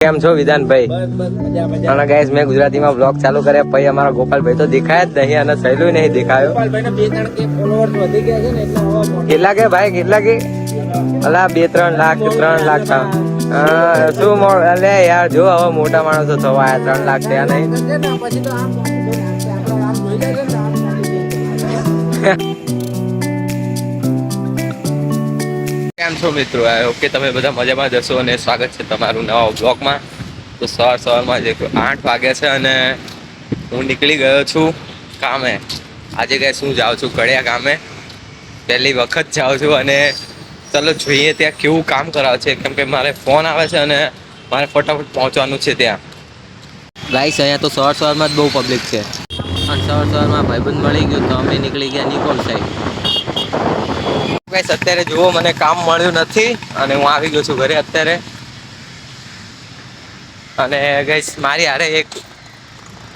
કેમ છો વિધાનભાઈ? અને ગાઈસ મેં ગુજરાતીમાં બ્લોગ ચાલુ કર્યા પછી અમારા ગોપાલભાઈ તો દેખાય જ નહીં અને સહેલું નહીં દેખાયો. કેટલા કે ભાઈ કેટલા કે? અલા 2-3 લાખ 3 લાખ શું અલે યાર જો હવે મોટા માણસો થવા આયા 3 લાખ થયા નહીં. કેમ છો મિત્રો? ઓકે તમે બધા મજામાં જશો અને સ્વાગત છે તમારું નવા બ્લોગમાં. તો સવારમાં જે 8 વાગ્યા છે અને હું નીકળી ગયો છું કામે. આજે કઈ શું જાઉં છું કડિયા ગામે, પહેલી વખત જાઉં છું અને ચલો જોઈએ ત્યાં કેવું કામ કરાવે છે, કેમ કે મારે ફોન આવે છે અને મારે ફટાફટ પહોંચવાનું છે ત્યાં. ગાઈસ અહીંયા તો સવારમાં જ બહુ પબ્લિક છે અને સવારમાં ભાઈબંધ મળી ગયો તો અમે નીકળી ગયા નિકોલ સાઈડ. ગાઈસ અત્યારે જુઓ મને કામ મળ્યું નથી અને હું આવી ગયો છું ઘરે અત્યારે. અને ગાઈસ મારી હારે એક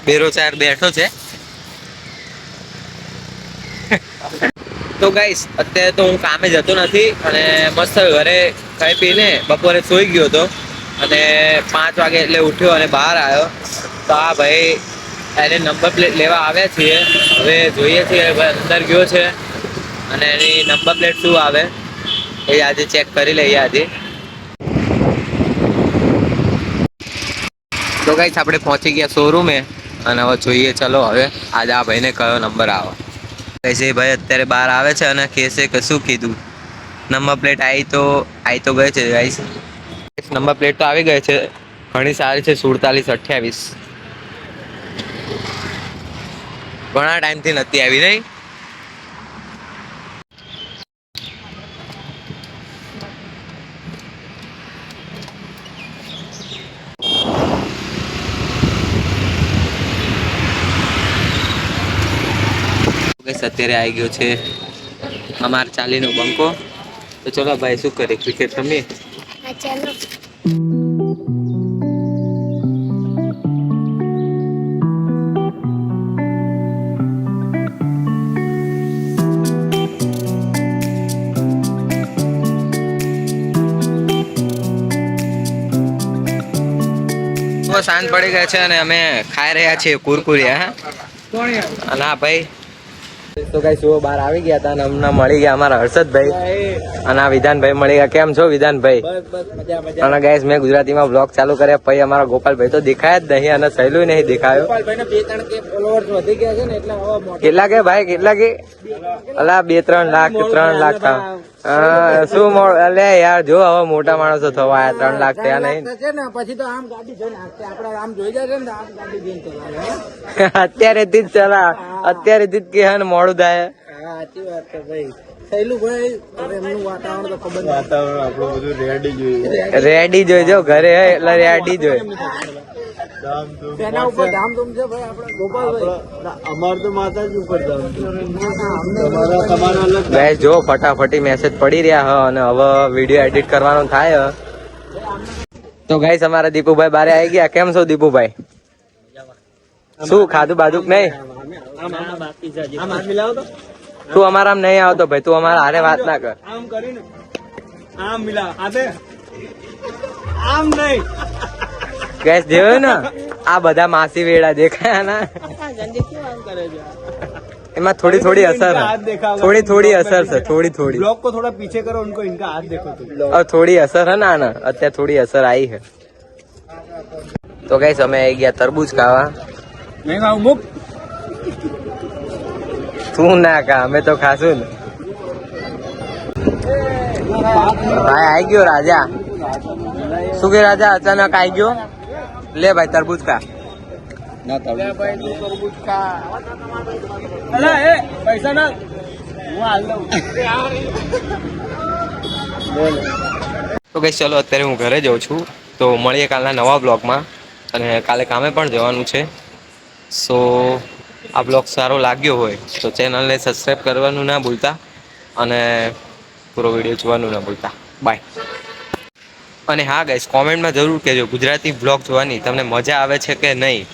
બેરોજગાર બેઠો છે. તો ગાઈસ અત્યારે તો હું કામે જતો નથી અને મસ્ત ઘરે ખાઈ પીને બપોરે સૂઈ ગયો હતો અને 5 વાગે એટલે ઉઠ્યો અને બહાર આવ્યો. તો આ ભાઈ એને નંબર પ્લેટ લેવા આવ્યા છીએ. હવે જોઈએ છીએ અંદર ગયો છે અને એની નંબર પ્લેટ શું આવે એ આજે ચેક કરી લઈએ આજે. તો ગાઈસ આપણે પહોંચી ગયા શોરૂમે અને હવે જોઈએ ચલો હવે આજે આ ભાઈને કયો નંબર આવે. ગાઈસ એ ભાઈ અત્યારે બહાર આવે છે અને કહેશે કે શું કીધું. નંબર પ્લેટ આવી તો ગઈ છે ગાઈસ. નંબર પ્લેટ તો આવી ગઈ છે, ઘણી સારી છે 4728. ઘણા ટાઈમથી નથી આવી નહીં. અત્યારે આવી ગયો છે અમાર ચાલીનો બંકો. તો ચલો ભાઈ શું કરીએ, ક્રિકેટ રમીએ. ચાલો. સાંજ પડી ગઈ છે અને અમે ખાઈ રહ્યા છીએ કુરકુરિયા. અને હા ભાઈ તો કઈ શું બહાર આવી ગયા હતા અને અમને મળી ગયા અમારા હર્ષદભાઈ અને આ વિધાનભાઈ મળી ગયા. કેમ છો વિધાનભાઈ? અને ગાઈસ મેં ગુજરાતીમાં બ્લોગ ચાલુ કર્યા પછી અમારા ગોપાલભાઈ તો દેખાય જ નહીં અને સહેલું નહીં દેખાયો. કેટલા કે ભાઈ કેટલા કે? અલા 2-3 લાખ 3 લાખ શું અલે યાર જો હવે મોટા માણસો થવા આયા 3 લાખ થયા નહીં. પછી તો આમ ગાડી જોઈને આપણે આમ જોઈ જાય ને આમ ગાડી જોઈને ચલાવે. અત્યારેથી જ ચલા, અત્યારેથી જ કે મોડું થાય. સાચી વાત છે ભાઈ. થયેલું ભાઈ એમનું વાતાવરણ તો ખબર. વાતાવરણ આપણું બધું રેડી જોઈએ. રેડી જોઈજો ઘરે એટલે રેડી જોઈ. તેના ઉપર ધામધૂમ છે ભાઈ આપણે ગોપાલભાઈ. અમાર તો માતાજી ઉપર ગાઈસ જો ફટાફટી મેસેજ પડી રહ્યા હ અને હવે વિડીયો એડિટ કરવાનો થાય. તો ગાઈસ અમારા દીપુભાઈ બારે આવી ગયા. કેમ છો દીપુભાઈ? શું ખાધું બાજુ નહીં? તું અમારા આમ નહીં આવતો ભાઈ, તું અમારા હારે વાત ના કર. આમ કરીને આમ મિલા આતે આમ નહીં. ગેસ જોયું ને આ બધા માસી વેડા દેખાયા ના, એમાં થોડી થોડી અસર થોડી અસર છે. થોડી ब्लॉग को थोड़ा पीछे करो, उनको इनका हाथ देखो तुम. और थोड़ी असर है ना અત્યારે થોડી અસર આવી है. તો ગાઈસ અમે આવી ગયા તરબૂચ ખાવા. नहीं खाऊं मुक. તું ના ખા, અમે તો ખાશું ને. ભાઈ આવી ગયો રાજા. શું કે રાજા અચાનક આવી ગયો? લે ભાઈ તરબૂચ ખા. ना ભાઈ તું તરબૂચ ખા. अला ए पैसा ना હું હાલ દઉં. તો ગાઈસ ચલો અત્યારે હું ઘરે જાઉં છું. તો મળીએ કાલના નવા બ્લોગમાં અને કાલે કામે પણ જવાનું છે. સો આ બ્લોગ સારો લાગ્યો હોય તો ચેનલને સબસ્ક્રાઈબ કરવાનું ના ભૂલતા અને પૂરો વિડીયો જોવાનું ના ભૂલતા. બાય. અને હા ગાઈસ કોમેન્ટમાં જરૂર કહેજો ગુજરાતી બ્લોગ જોવાની તમને મજા આવે છે કે નહીં.